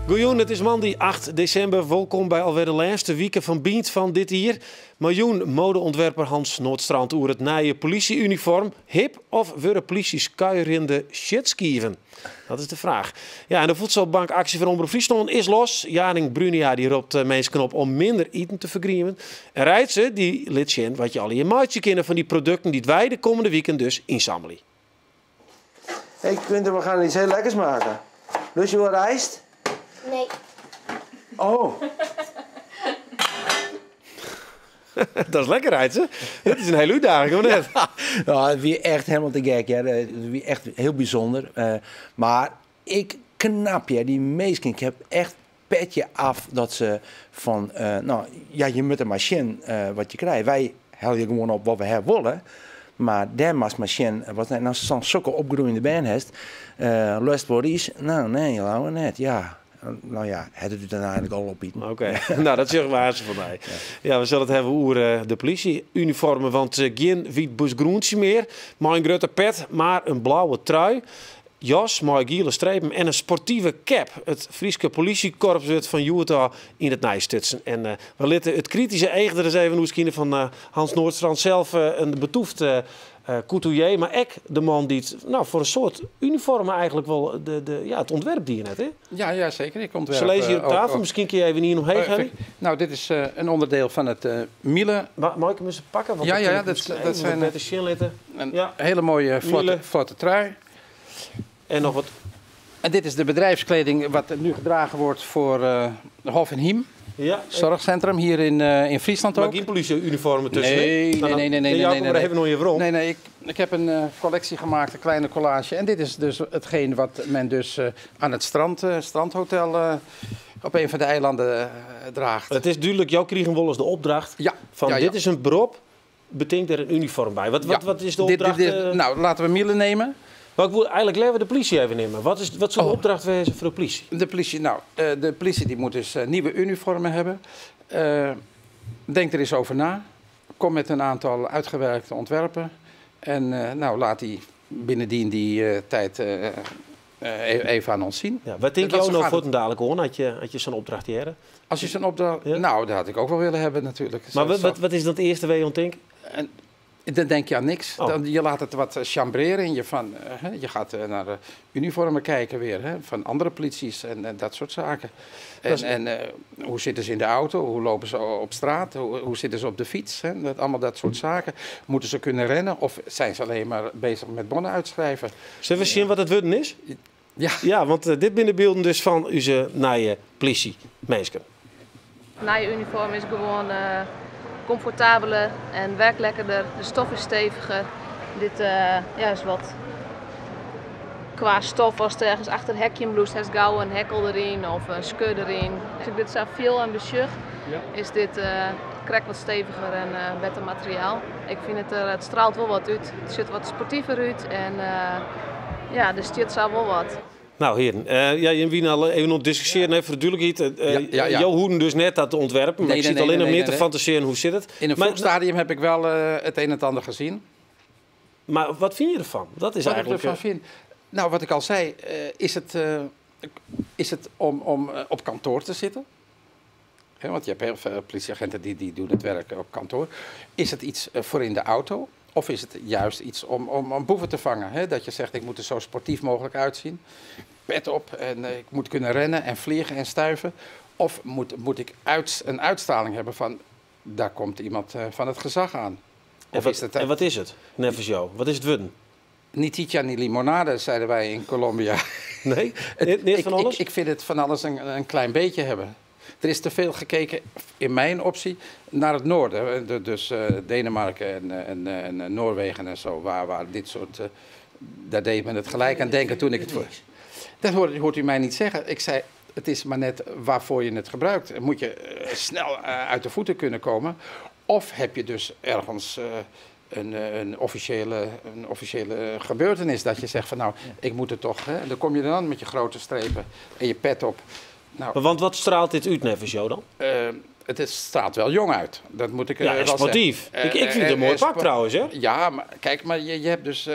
Goejoen, het is maandag 8 december. Welkom bij alweer de laatste weken van Bient van dit hier. Miljoen modeontwerper Hans Noordstrand oer het nieuwe politieuniform. Hip of worden polities kuierende shitskieven? Dat is de vraag. Ja, en de voedselbankactie van Omroep Friesland is los. Jaring Brunia die roept mensen op om minder eten te vergriemen. En Rijtse die liet zien wat je al in je maatje kennen van die producten die wij de komende weekend dus inzamelen. Hey Quinten, we gaan iets heel lekkers maken. Lust je wel rijst? Nee. Oh. Dat is lekker, Rijtse. Dit is een hele uitdaging, hoor net. Ja, het was echt helemaal te gek. Ja. Het was echt heel bijzonder. Maar ik knap, ja, die meesten. Ik heb echt petje af dat ze van... je moet een machine wat je krijgt. Wij halen je gewoon op wat we hebben willen. Maar de machine, wat nou zo'n zulke opgroeiende band heeft, lust voor iets. Nou, nee, laten we net, ja. Nou ja, het doet dan eigenlijk al opbieden. Oké, nou dat zeggen waar ze van mij. Ja, we zullen het hebben over de politieuniformen, want geen wit busgroentje meer. Maar een grote pet, maar een blauwe trui. Jas, mooie gele strepen en een sportieve cap. Het Frieske politiekorps wordt van Utah in het nijstutsen. En we laten het kritische eigen er eens even hoe van Hans Noordstrand zelf een betoefd couturier, maar ook de man die het, voor een soort uniformen eigenlijk wel het ontwerp die je net, hè? Ja, zeker. Ik ontwerp. Ze lezen hier op tafel, misschien kun je even hier omheen gaan. Nou, dit is een onderdeel van het Miele. Mag ik hem eens pakken? Want dat zijn een hele mooie vlotte trui. En nog wat. En dit is de bedrijfskleding wat nu gedragen wordt voor Hof en Hiem. Ja. Zorgcentrum hier in Friesland ook. Maar geen politieuniformen tussen? Nee. Even nog je rond. Nee, ik heb een collectie gemaakt, een kleine collage. En dit is dus hetgeen wat men dus aan het strandhotel op een van de eilanden draagt. Het is duidelijk, jou kregen wel eens de opdracht van dit is een beroep, betekent er een uniform bij. Wat is de opdracht? Nou, laten we Miele nemen. Maar ik wil eigenlijk laten de politie even nemen. Wat zou de opdracht wezen voor de politie? De politie die moet dus nieuwe uniformen hebben. Denk er eens over na. Kom met een aantal uitgewerkte ontwerpen. En laat die binnen die tijd even aan ons zien. Ja, wat denk je ook nog voor een dadelijk hoor, had je zo'n opdracht hier? Als je zo'n opdracht... Ja? Nou, dat had ik ook wel willen hebben natuurlijk. Maar wat is dan het eerste waar je aan denkt? Dan denk je aan niks. Je laat het wat chambreren. Je gaat naar uniformen kijken weer. Van andere polities en dat soort zaken. Hoe zitten ze in de auto? Hoe lopen ze op straat? Hoe zitten ze op de fiets? Allemaal dat soort zaken. Moeten ze kunnen rennen? Of zijn ze alleen maar bezig met bonnen uitschrijven? Zullen we zien wat het worden is? Ja, want dit binnen beelden dus van onze nieuwe politie. Mensen. Nieuwe uniform is gewoon... comfortabeler en werkt lekkerder. De stof is steviger. Dit is wat qua stof als het ergens achter een hekje bloest, heeft gauw een hekkel erin of een skeur erin. Als ik dit zo veel en besjug, is dit krijgt wat steviger en beter materiaal. Ik vind het straalt wel wat uit. Het ziet wat sportiever uit en de stiert zou wel wat. Nou heren, je wie al even nog discussiëren voor de duidelijkheid. Jouw hoeden dus net dat ontwerpen, maar ik zit alleen nog meer te fantaseren hoe zit het. In een vroeg stadium heb ik wel het een en het ander gezien. Maar wat vind je ervan? Dat is wat eigenlijk... ik ervan vind? Nou, wat ik al zei, is het om op kantoor te zitten? Want je hebt heel veel politieagenten die doen het werk op kantoor. Is het iets voor in de auto? Of is het juist iets om boeven te vangen? Hè? Dat je zegt, ik moet er zo sportief mogelijk uitzien. Pet op en ik moet kunnen rennen en vliegen en stuiven. Of moet ik een uitstraling hebben van, daar komt iemand van het gezag aan. En wat is het, Nevens jou? Wat is het worden? Niet chicha, niet limonade, zeiden wij in Colombia. Nee? Niet van alles? Ik vind het van alles een klein beetje hebben. Er is te veel gekeken, in mijn optie, naar het noorden. Dus Denemarken en Noorwegen en zo, waar dit soort... daar deed men het gelijk aan denken toen ik het voor... Dat hoort u mij niet zeggen. Ik zei, het is maar net waarvoor je het gebruikt. Moet je snel uit de voeten kunnen komen. Of heb je dus ergens een officiële gebeurtenis dat je zegt van ik moet er toch... Dan kom je dan met je grote strepen en je pet op. Nou, want wat straalt dit uit, Nevens jou dan? het straalt wel jong uit. Dat moet ik Ja, wel sportief. zeggen. Ik vind het een mooi pak trouwens, hè? Ja, maar kijk, maar je hebt dus...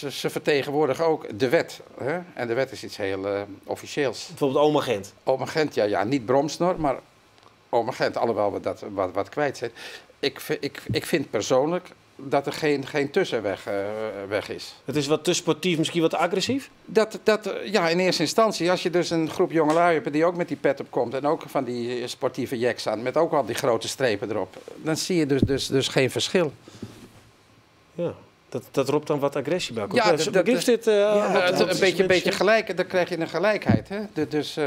ze vertegenwoordigen ook de wet. Hè? En de wet is iets heel officieels. Bijvoorbeeld Oma Gent. Oma Gent, ja, niet Bromsnor, maar Oma Gent, alhoewel we dat wat kwijt zijn. Ik vind persoonlijk dat er geen tussenweg weg is. Het is wat te sportief, misschien wat te agressief? Ja, in eerste instantie, als je dus een groep jongelui hebt die ook met die pet op komt en ook van die sportieve jacks aan, met ook al die grote strepen erop, dan zie je dus geen verschil. Ja, dat roept dan wat agressie bij. Ja, een beetje gelijk, dan krijg je een gelijkheid. Hè? Dus,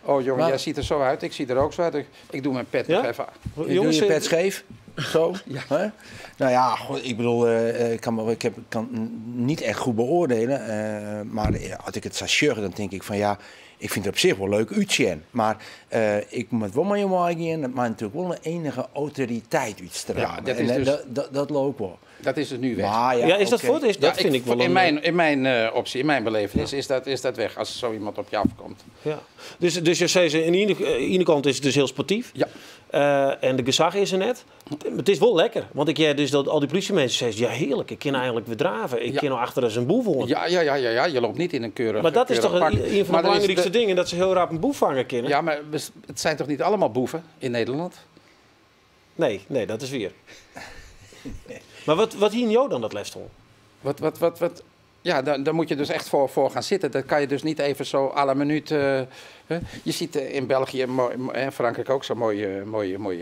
oh jongen, jij ziet er zo uit, ik zie er ook zo uit. Ik doe mijn pet nog even aan. Doe je pet scheef? Zo? Ja. Hè? Nou ja, ik bedoel, ik kan niet echt goed beoordelen. Maar als ik het zou zeggen, dan denk ik van ja, ik vind het op zich wel leuk uitzien. Maar ik moet wel maar je maken, dat maakt natuurlijk wel een enige autoriteit uitstralen. Ja, dat loopt wel. Dat is dus nu weg. Maar ja, is dat voor? Dat vind ik wel in mijn optie, in mijn belevenis, is dat weg als zo iemand op je afkomt. Ja. Dus je zei, aan de ene kant is het dus heel sportief. Ja. En de gezag is er net. Het is wel lekker. Want ik heb dus dat al die politiemensen zeggen, ja heerlijk, ik kan eigenlijk weer draven. Ik kan nou achter als een boef worden. Ja, je loopt niet in een keurig Maar dat is toch pak. een van de belangrijkste dingen, dat ze heel rap een boef vangen kunnen. Ja, maar het zijn toch niet allemaal boeven in Nederland? Nee, dat is weer. Maar wat hier in jou dan dat lefstol? Ja, daar moet je dus echt voor gaan zitten. Dat kan je dus niet even zo à la minuut... Je ziet in België en Frankrijk ook zo'n mooie...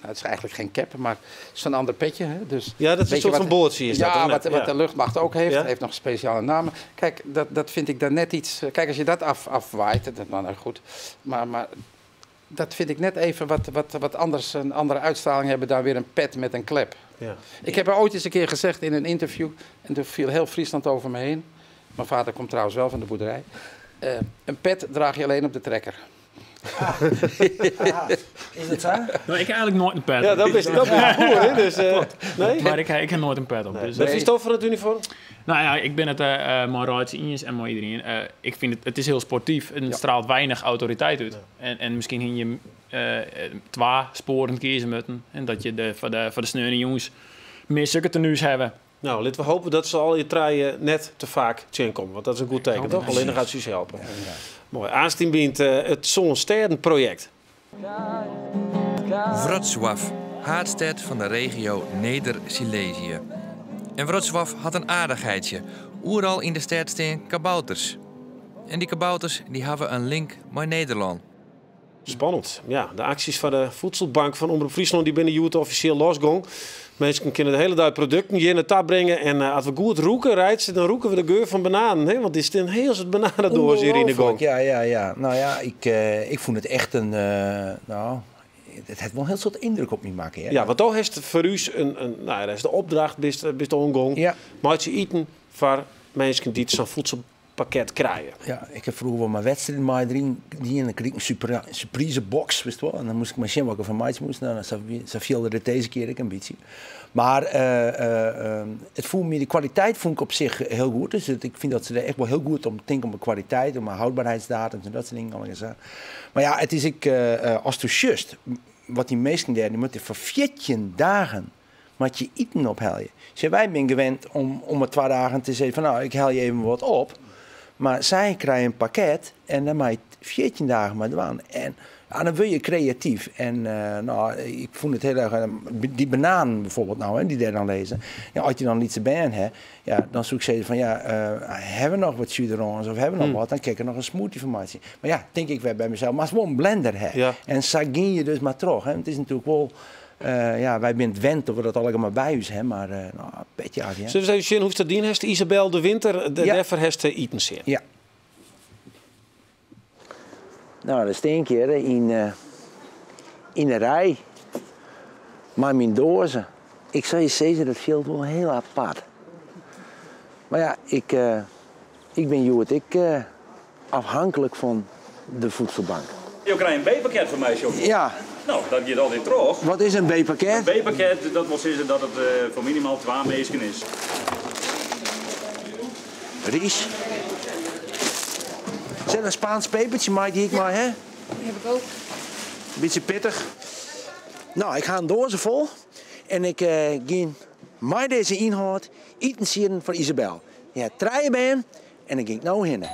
het is eigenlijk geen cap, maar zo'n ander petje. Hè? Dus, ja, dat is een soort van boordje. Is ja, dat wat de luchtmacht ook heeft. Ja? Heeft nog speciale namen. Kijk, dat vind ik dan net iets... Kijk, als je dat afwaait, nou goed. Maar dat vind ik net even wat anders, een andere uitstraling hebben dan weer een pet met een klep. Ja. Ik heb er ooit eens een keer gezegd in een interview, en er viel heel Friesland over me heen. Mijn vader komt trouwens wel van de boerderij. Een pet draag je alleen op de trekker. Is het zo? Nou, ik heb eigenlijk nooit een pet op. Ja, dat is boer, hè? Dus, nee? Maar ik heb nooit een pet op. Nee. Dus, wat is het over het uniform? Nou ja, ik ben het maar Ruids Iens en maar iedereen. Ik vind het is heel sportief en het straalt weinig autoriteit uit. Ja. En misschien ging je 2 sporen kiezen moeten. En dat je voor de sneuwe jongens meer zulke tenues hebben. Nou, laten we hopen dat ze al je treien net te vaak komen. Want dat is een goed teken, toch? Alleen dan gaat ze je helpen. Ja. Mooi. Aansteen biedt het Zonnesterren-project. Wrocław, haardstad van de regio Neder-Silesië. En Wrocław had een aardigheidje. Overal in de stad staan kabouters. En die kabouters die hebben een link met Nederland. Spannend. Ja, de acties van de Voedselbank van Omroep Friesland die binnen Joet officieel losgong. Mensen kunnen de hele dag producten hier naar tab brengen. En als we goed roeken rijdt, dan roeken we de geur van bananen. Hè? Want er is een heel soort bananen door hier in de gang. Ja. Nou ja, ik vond het echt een... het heeft wel een heel soort indruk op me maken. Hè? Ja, want toch is het voor u dat is de opdracht, best de omgang. Ja. Maar je eten voor mensen die zo'n voedselpakket krijgen. Ja, ik heb vroeger wel mijn wedstrijd maar die en dan kreeg ik een surprise box, wist wel. En dan moest ik maar zien wat ik van mij moest. Nou, dan viel er deze keer een beetje. Maar het voelde me, de kwaliteit vond ik op zich heel goed. Dus ik vind dat ze er echt wel heel goed om denken om de kwaliteit, om houdbaarheidsdatums en dat soort dingen allemaal gezegd. Maar ja, het is als het just wat die meesten deden, die moeten voor 14 dagen met je eten ophalen. Dus wij zijn gewend om het 2 dagen te zeggen van nou, ik haal je even wat op. Maar zij krijgen een pakket en dan maak je 14 dagen maar doen. En dan wil je creatief. En ik vond het heel erg... Die banaan bijvoorbeeld nou, hè, die daar dan lezen. Ja, als je dan iets erbij hebt, ja, dan zoek ze van ja, hebben we nog wat chuderons of hebben we nog wat? Dan kijk ik nog een smoothie formatie. Maar ja, denk ik weer bij mezelf. Maar als we een blender hebben. Ja. En sagin je dus maar terug. Hè. Het is natuurlijk wel... wij zijn wend dat we dat allemaal bij ons hebben, maar petje af. Ja. Zullen we even zien hoe het dien heeft? Isabel de Winter, de Deffer heeft eten zien. Ja. Nou, dat is een keer in een rij. Maar mijn dozen. Ik zou je zeggen, dat viel wel heel apart. Maar ja, ik ben Joet, afhankelijk van de voedselbank. Je krijgt een B-pakket van mij, John. Ja. Nou, dat gaat altijd terug. Wat is een B-pakket? Een B-pakket, dat wil zeggen dat het voor minimaal 2 mensen is. Ries. Zet een Spaans pepertje, maar die ik maar, hè? Die heb ik ook. beetje pittig. Nou, ik ga een doos vol. En ik ga met deze inhoud eten zien voor Isabel. Ja, treien ben en dan ging ik nou heen.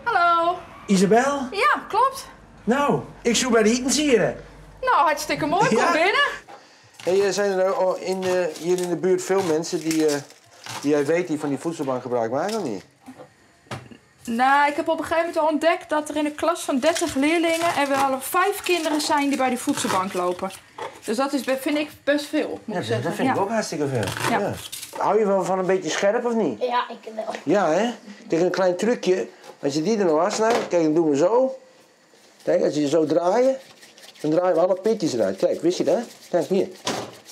Hallo. Isabel? Ja, klopt. Nou, ik zoek bij de eten sieren. Nou, hartstikke mooi. Kom binnen. Hey, zijn er nou hier in de buurt veel mensen die jij weet die van die voedselbank gebruik maken of niet? Nou, ik heb op een gegeven moment al ontdekt dat er in een klas van 30 leerlingen er wel 5 kinderen zijn die bij die voedselbank lopen. Dus dat is, vind ik best veel, moet ik zeggen. Dat vind ik ook hartstikke veel. Ja. Ja. Hou je wel van een beetje scherp of niet? Ja, ik wel. Ja, hè? Tegen een klein trucje. Als je die er nou afsnijdt, kijk, dan doen we zo. Kijk, als je je zo draaien, dan draaien we alle pitjes eruit. Kijk, wist je dat? Kijk, hier.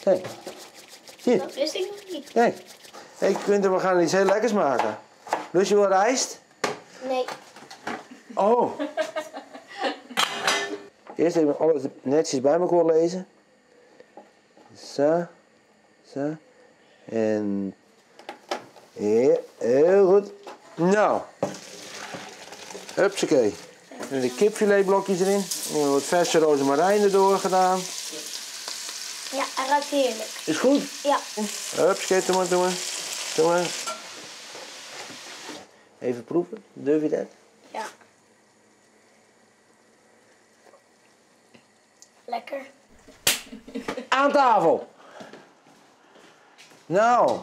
Kijk. Hier. Dat wist ik nog niet. Kijk. Hey, Quinten, we gaan iets heel lekkers maken. Lust je wel rijst? Nee. Oh. Eerst even alles netjes bij elkaar lezen. Zo. Zo. En... Ja, heel goed. Nou. Hupsakee. En de kipfiletblokjes erin. En wat verse rozemarijn erdoor gedaan. Ja, hij ruikt heerlijk. Is goed? Ja. Hupsakee, doe maar, doe maar. Doe maar. Even proeven. Durf je dat? Ja. Lekker. Aan tafel. Nou.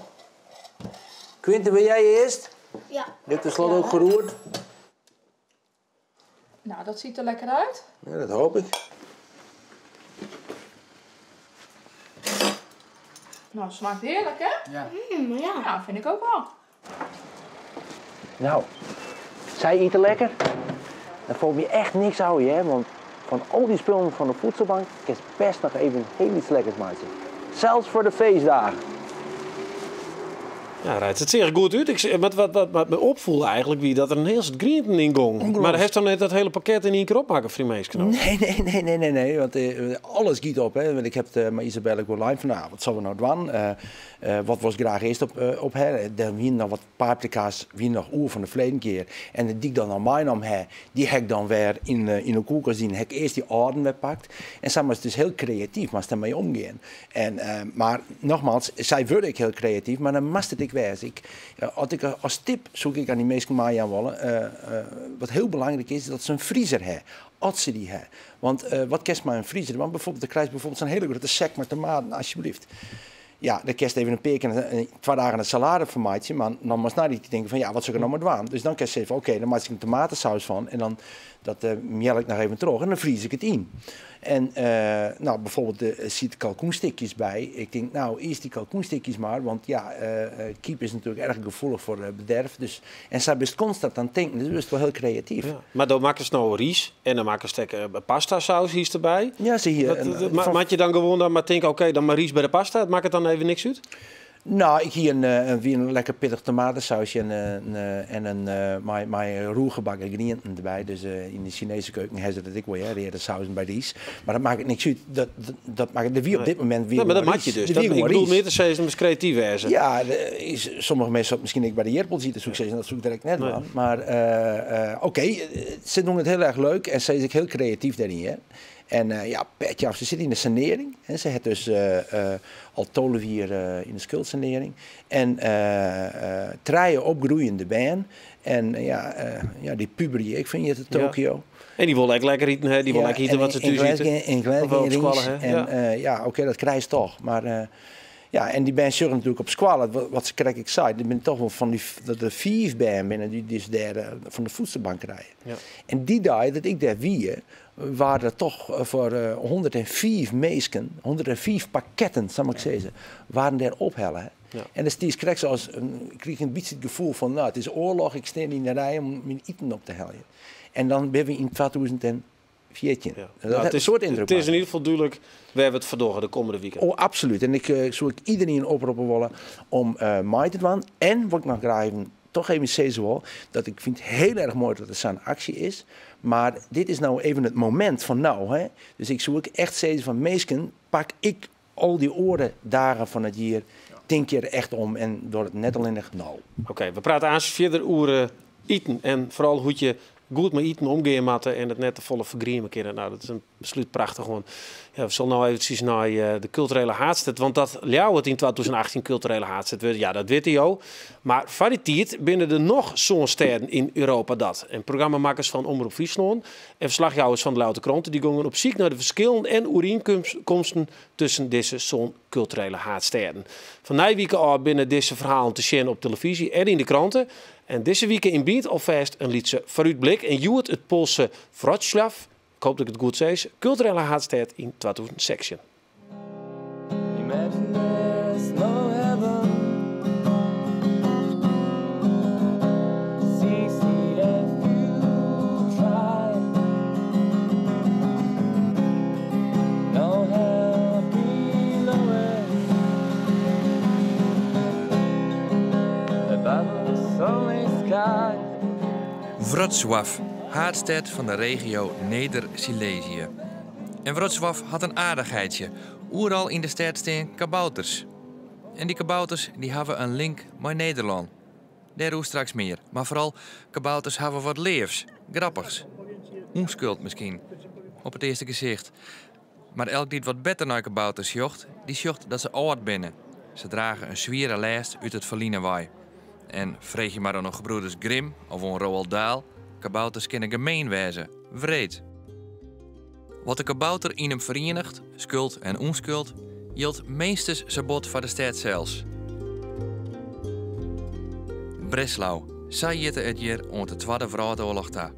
Quinten, ben jij eerst? Ja. Je hebt tenslotte ook geroerd. Nou, dat ziet er lekker uit. Ja, dat hoop ik. Nou, het smaakt heerlijk, hè? Ja. Ja. Nou, vind ik ook wel. Nou, zij eten lekker. Dan voel je echt niks houden, hè? Want van al die spullen van de voedselbank kan je best nog even heel iets lekkers maken. Zelfs voor de feestdagen. Ja, rijdt het zeer goed uit. Wat me opvoelde eigenlijk wie dat er een heel stuk groenten in ging. Maar heeft dan net dat hele pakket in één keer opmaken, Frimees? Nee. Want alles giet op. Hè. Want ik heb met Isabel ook online van, nou, wat zullen we nou doen? Wat was graag eerst op her? Dan wie nog wat paprika's, wie nog oer van de verleden keer. En die ik dan aan mij nam, die heb ik dan weer in de koelkast zien. Heb ik eerst die orden weggepakt. En samen is het dus heel creatief, maar daarmee omgaan. Maar nogmaals, zij wilde ik heel creatief, maar dan moest het ik wees. Als tip zoek ik aan die meesten mij aan willen. Wat heel belangrijk is dat ze een vriezer hebben. Als ze die hebben. Want wat kerst maar een vriezer? Want bijvoorbeeld, dan krijg je bijvoorbeeld zo'n hele grote zak met tomaten, alsjeblieft. Ja, dan kerst even een peek en 2 dagen een salade van maatje. Maar dan moest naar die denken van, ja, wat zou ik er nou maar doen? Dus dan kerst even, oké, dan maak ik een tomatensaus van. En dan dat miel ik nog even terug en dan vries ik het in. En nou, bijvoorbeeld er zitten kalkoenstikjes bij. Ik denk, nou, eerst die kalkoenstikjes maar. Want ja, kiep is natuurlijk erg gevoelig voor bederf. Dus, en zij is constant aan het denken. Dus dat is wel heel creatief. Ja. Maar dan maken ze nou ries en dan maken ze pasta saus hier erbij. Ja, zie je. Maak je dan gewoon dan maar denken, oké, dan maar ries bij de pasta. Maakt het dan even niks uit? Nou, ik hier een lekker pittig tomatensausje en een roergebakken groenten erbij. Dus in de Chinese keuken hebben ze dat ik wel, ja, de sausen bij ries. Maar dat maakt het niks uit. Dat maakt het wie op dit moment weer. Ja, maar dat maak je dus. Ik bedoel meer te zeggen, is creatief wezen. Ja, sommige mensen misschien ik bij de Jerpel ziet, zoek dat zoek direct net aan. Maar oké, ze doen het heel erg leuk en ze is ook heel creatief daarin. Hè. En ja, petje af, ze zit in de sanering. Hè. Ze heeft dus al 12 jaar in de schuldsanering. En treien opgroeiende baan. En ja, die puberie, ik vind je het Tokio. En die wil lekker eten, hè? Die wil lekker eten wat ze thuis eten. En ja, oké, dat krijg je toch. Maar ja, en die ben zorgen natuurlijk op squallen. Wat ze krijg ik zei, er ben toch wel van dat er 4 ben binnen die dus derde van de voedselbank rijden. Ja. En die dag dat ik daar wie, waren er toch voor 104 meesken, 104 pakketten, zal ik zeggen, waren daar ophellen. Ja. En dus die krijg zoals ik kreeg een beetje het gevoel van, nou, het is oorlog, ik sta in de rij om mijn eten op te hellen. En dan ben we in 2014. Ja. Nou, het is een soort indruk. Het is in ieder geval duidelijk, we hebben het verdorgen de komende weekend. Oh, absoluut. En ik zou iedereen oproepen willen om mij te doen. En wat ik nog graag toch even zeggen wil, dat ik vind heel erg mooi dat er zo'n actie is. Maar dit is nou even het moment van nou. Hè? Dus ik zou ook echt zeggen van meesken, pak ik al die dagen van het jaar, denk je er echt om en door het net al in de nou. Oké, we praten aan verder over eten en vooral hoe je goed met eten omgaan moeten en het net te volle vergriemen kunnen. Nou, dat is een besluit prachtig gewoon. Ja, we zullen nou eventjes naar de culturele haardstad, want dat Ljouwert het in 2018 culturele haardstad werd. Ja, dat weet hij ook. Maar van die tijd binnen er nog zo'n steden in Europa dat. En programmamakers van Omroep Friesland en verslagjouwers van de Louter Kranten die gingen op zoek naar de verschillen en overeenkomsten tussen deze zo'n culturele haardsteden. Van Nijwieken al binnen deze verhalen te zien op televisie en in de kranten. En deze week in Biet alvast een liedje vooruitblik en Juwet het Poolse Wrocław, ik hoop dat ik het goed zeg, culturele haardstad in 2016. Imagine there's no heaven. See if you try. No hell below it. Above the sunny sky. Wrocław, haardstad van de regio Neder-Silesië. En Wrocław had een aardigheidje. Overal in de stad staan kabouters. En die kabouters die hebben een link met Nederland. Daarover straks meer. Maar vooral, kabouters hebben wat leefs, grappigs. Onschuld misschien, op het eerste gezicht. Maar elk die het wat beter naar kabouters jocht, die jocht dat ze oud binnen. Ze dragen een zware lijst uit het Verlienerwaai. En vreeg je maar dan nog gebroeders Grimm of een Roald Dahl, kabouters kunnen gemeen wezen, wreed. Wat de kabouter in hem verenigt, schuld en onschuld, hield meestens zijn bod van de stad zelfs. Breslau, zij jitte het hier onder de Tweede Wereldoorlog ta.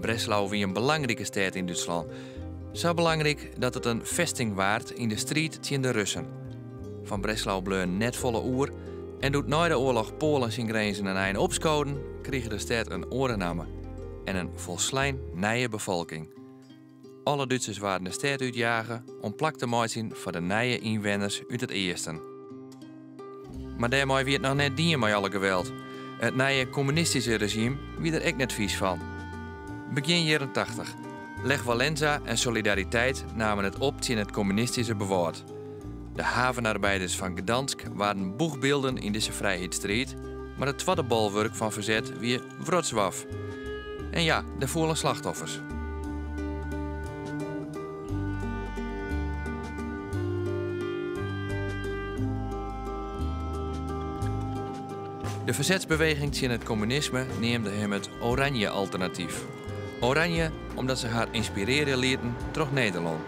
Breslau was een belangrijke stad in Duitsland. Zo belangrijk dat het een vesting waard in de strijd tegen de Russen. Van Breslau bleef net volle oer en doet na de oorlog Polen zijn grenzen en eind opschoten, kreeg de stad een oornamen en een volslijn nieuwe bevolking. Alle Duitsers waren de stad uitjagen om plak te maken voor de nieuwe inwoners uit het eerste. Maar daarmee werd nog net dien met alle geweld. Het nieuwe communistische regime wie er ook net vies van. Begin jaren 80. Lech Walesa en Solidariteit namen het op tegen het communistische bewoord. De havenarbeiders van Gdansk waren boegbeelden in deze vrijheidsstrijd, maar het tweede bolwerk van verzet weer Wrocław. En ja, daar voelen slachtoffers. De verzetsbeweging tegen het communisme neemde hem het oranje alternatief. Oranje omdat ze haar inspireren lieten door Nederland.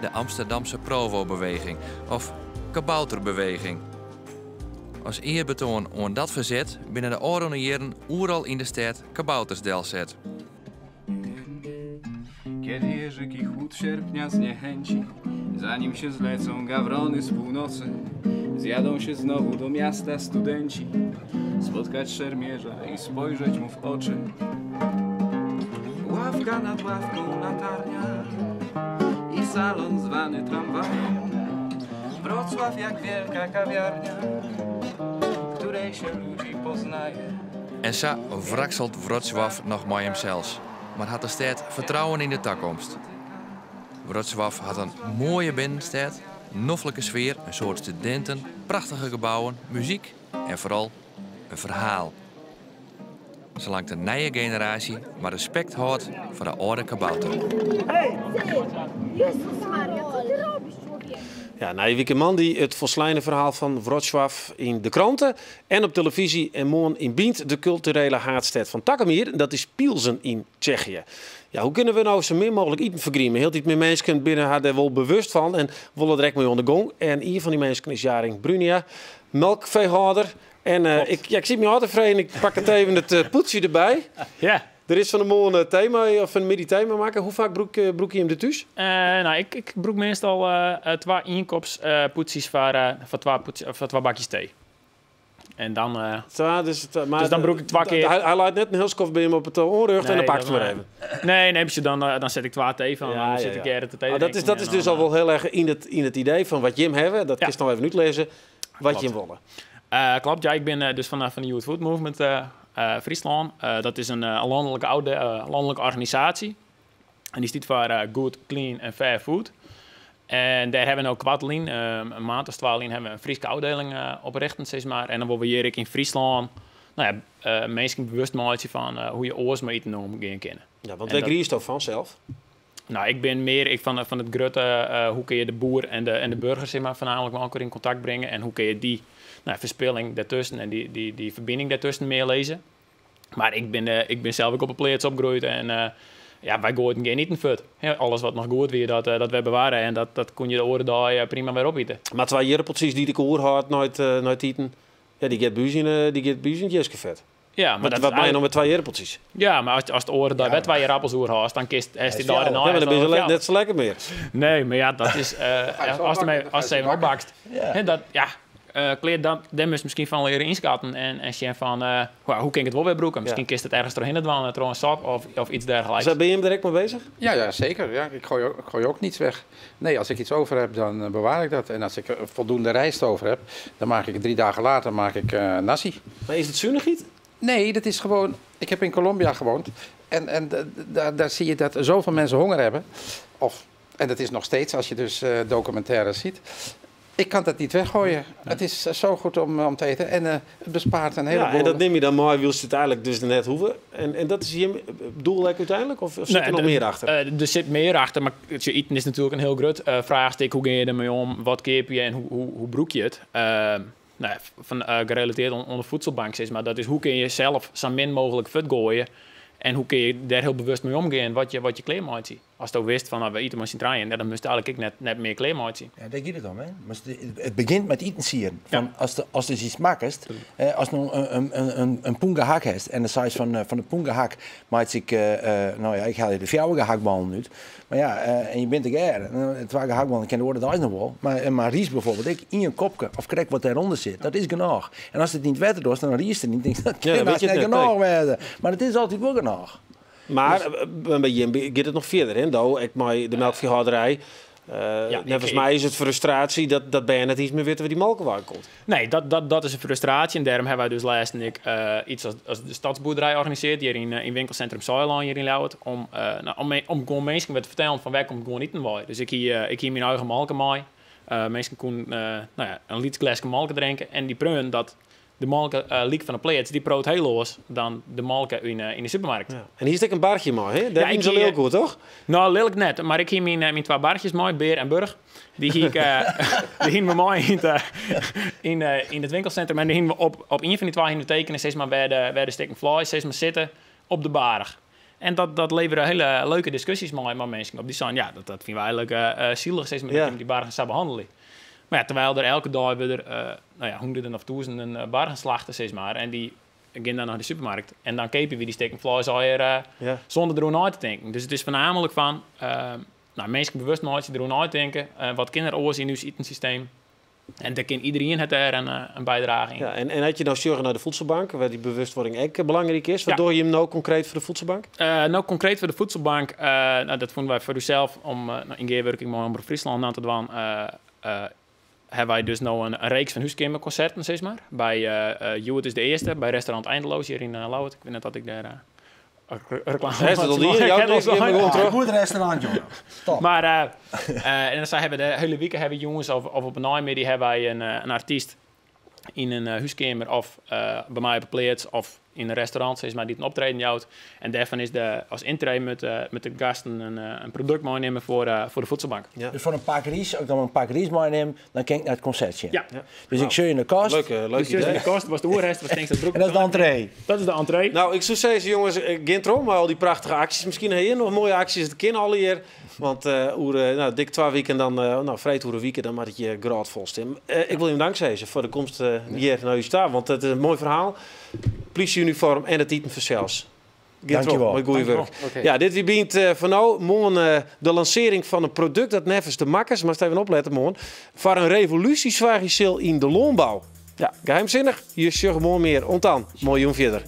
De Amsterdamse Provo-beweging of kabouterbeweging. Als eerbetoon aan dat verzet binnen de oranje jaren overal in de stad kabouters delzet. Kiedy jeżyki chłód sierpnia zniechęci, zanim się zlecą gawrony z północy, zjadą się znowu do miasta studenci, spotkać szermierza i spojrzeć mu w oczy. Ławka nad ławką, latarnia i salon zwany tramwajem. Wrocław jak wielka kawiarnia, w której się ludzi poznaje. En zo wrakselt Wrocław nog maar hemzelfs. Maar had de stad vertrouwen in de toekomst. Wrocław had een mooie binnenstad, noffelijke sfeer, een soort studenten, prachtige gebouwen, muziek en vooral een verhaal. Zolang de nieuwe generatie maar respect houdt voor de oude kabouter. Ja, Nijwieke man die het volslijne verhaal van Wrocław in de kranten en op televisie en morgen in Biend, de culturele haardstad van Takamir, dat is Pilsen in Tsjechië. Ja, hoe kunnen we nou zo min mogelijk iets vergriemen? Heel iets meer mensen binnen haar er wel bewust van en willen direct mee aan de gang. En een van die mensen is Jaring Brunia, melkveehouder. En ik zie me altijd tevreden, ik pak het even het poetsje erbij. Ja. Er is van de morgen thema of een middag thema maken. Hoe vaak broek je hem er thuis? Nou, ik broek meestal 2 inkops poetsies voor 2 bakjes thee. En dan... dus dan broek ik 2 keer... Hij laat net een heel skof bij hem op het onrug en dan pakt hij maar even. Nee, dan zet ik 2 thee van. Ja, dan zit ik er te thee. Dat is dus al wel heel erg in het idee van wat je hem hebben. Dat kun je nog even uitlezen. Wat je hem willen. Klopt, ja, ik ben dus van de Youth Food Movement Friesland. Dat is een landelijke organisatie. En die staat voor Good, Clean en Fair Food. En daar hebben we ook kwartlien, een maand of 12 hebben we een Friese afdeling oprichten, zeg maar. En dan willen we hier in Friesland nou ja, mensen bewust maken van hoe je oors met eten omgaan kennen. Ja, want waar griest toch van zelf? Nou, ik ben meer van het grutte, hoe kun je de boer en de burger zeg maar, voornamelijk met elkaar in contact brengen. En hoe kun je die verspilling daartussen en die verbinding daartussen meer lezen. Maar ik ben zelf ook op een plaats opgegroeid en wij gooien geen eten fut. Alles wat nog goed weer, dat we bewaren en dat kon je de oren daar prima weer opeten. Maar 2 jerpeltjes die ik hoor had nooit eten, ja, die gaat buizen jeskevet. Ja, maar wat ben je nog met 2 jerpeltjes? Ja, maar als het oren daar 2 rappels oer haast, dan kist hij daar en ja, maar dan ben je net zo lekker meer. Nee, maar ja, dat is als ze even opbakst. Kleed dan moest misschien van leren inschatten en zien van hoe kan ik het wel weer broeken? Misschien kist het ergens doorheen dwalen, trouwens sap of iets dergelijks. Dus ben je hem direct mee bezig? Ja, zeker. Ja, ik gooi ook niets weg. Nee, als ik iets over heb, dan bewaar ik dat. En als ik voldoende rijst over heb, dan maak ik 3 dagen later nasi. Maar is het zuinigiet? Nee, dat is gewoon... Ik heb in Colombia gewoond. En daar zie je dat zoveel mensen honger hebben. En dat is nog steeds, als je dus documentaires ziet. Ik kan dat niet weggooien. Het is zo goed om te eten. En het bespaart een heleboel. Ja, en dat neem je dan mooi, wil je het eigenlijk dus net hoeven. En dat is je doel uiteindelijk? Of zit er nog meer achter? Er zit meer achter, maar je eten is natuurlijk een heel groot vraagstuk. Hoe ga je ermee om? Wat keep je en hoe broek je het? Gerelateerd onder voedselbank is, maar dat is hoe kun je zelf zo min mogelijk fut gooien en hoe kun je daar heel bewust mee omgaan wat je kleermaat ziet. Als je ook wist van we eten maar zien draaien, dan moest eigenlijk net meer kleermaat zien. Ja, daar gaat het om, hè. Maar het begint met eten zien. Van als er iets maakt, als je een poengehak hebt en de size van de poengehak maakt zich, ik haal je de fjouwige hakballen uit. Maar ja, en je bent er het waren hakballen kennen worden dat nog wel. Maar ries bijvoorbeeld, in je kopje of krijg wat daaronder zit, dat is genoeg. En als het niet wetter was, dan ries het niet. Denk, dat kan niet genoeg werden. Maar het is altijd wel genoeg. Maar bij je gaat het nog verder, hè? Ik maak de melkveehouderij. Volgens mij is het frustratie dat ben je net iets meer weten waar die melkwaar komt. Nee, dat is een frustratie. En daarom hebben wij dus laatst iets als de stadsboerderij organiseert hier in winkelcentrum Zuilaan hier in Lauwert. Om gewoon mensen te vertellen van waar komt gewoon niet in. Dus ik hier mijn eigen melk mee. Mensen kunnen een lietsglasje melk drinken. En die preun dat de melk liek van de plaats, die proot heel los dan de melk in de supermarkt. Ja. En hier is een bargje mooi, hè? Dat is zo heel goed, toch? Nou, lelijk net. Maar ik hier mijn 2 bargjes mooi, Beer en Burg. Die hier we mooi in het winkelcentrum. En die hier we op een van die 2 tekenen, steeds maar bij de stikken vlees, steeds maar zitten op de barg. En dat leveren hele leuke discussies met mensen op. Die zeggen, ja, dat vinden we eigenlijk zielig, steeds maar die bargen gaan behandelen. Maar ja, terwijl er elke dag weer honderden of duizenden bargen slachten, zeg maar. En die gaan dan naar de supermarkt. En dan kepen we die stikken vlees alweer zonder erover na te denken. Dus het is voornamelijk van mensen bewust maken, erover na te denken. Wat kinderen oors in uw etensysteem. En daar kan iedereen het er een bijdrage in. Ja, en had je nou zorgen naar de voedselbank, waar die bewustwording ook belangrijk is? Wat doe je hem nou concreet voor de voedselbank? Concreet voor de voedselbank, dat vonden wij voor uzelf om in geerwerking met Omroep Friesland aan te doen. Hebben wij dus nou een reeks van huiskamerconcerten, zeg maar. Bij Juwet is de eerste, bij restaurant Eindeloos hier in Lauwert. Ik weet net dat ik daar reclame is het al hier? Ja, goed restaurant, jongen. Maar en dan hebben de hele week hebben jongens of op een naaimiddag hebben wij een artiest in een huiskamer of bij mij op een plaats of in een restaurant, zeg maar, die een optreden houdt. En daarvan is als intree met de gasten een product meenemen voor de voedselbank. Ja. Dus voor een pak ries, als ik dan een pak ries meeneem, dan kijk ik naar het concertje. Ja. Dus ik zul je in de kast. Leuk idee. In de kast was de oerrest, was denk ik en dat is de entree. Dat is de entree. Nou, ik zou zeggen, jongens, Gintro, maar al die prachtige acties. Misschien heb je nog mooie acties, het kind al hier. Want dik 2 weken dan, vreedhoeren weken, dan maak ik je graad volstem. Ik wil je dankzeggen voor de komst hier naar u staan, want het is een mooi verhaal. Politieuniform en het eten zelfs. Dankjewel. Mooi goede werk. Okay. Ja, dit begint van nou morgen de lancering van een product dat nevens de makkers, maar even opletten morgen, voor een revolutiezwaar in de loonbouw. Ja, geheimzinnig. Hier is morgen meer. Ontaan. Mooi jong verder.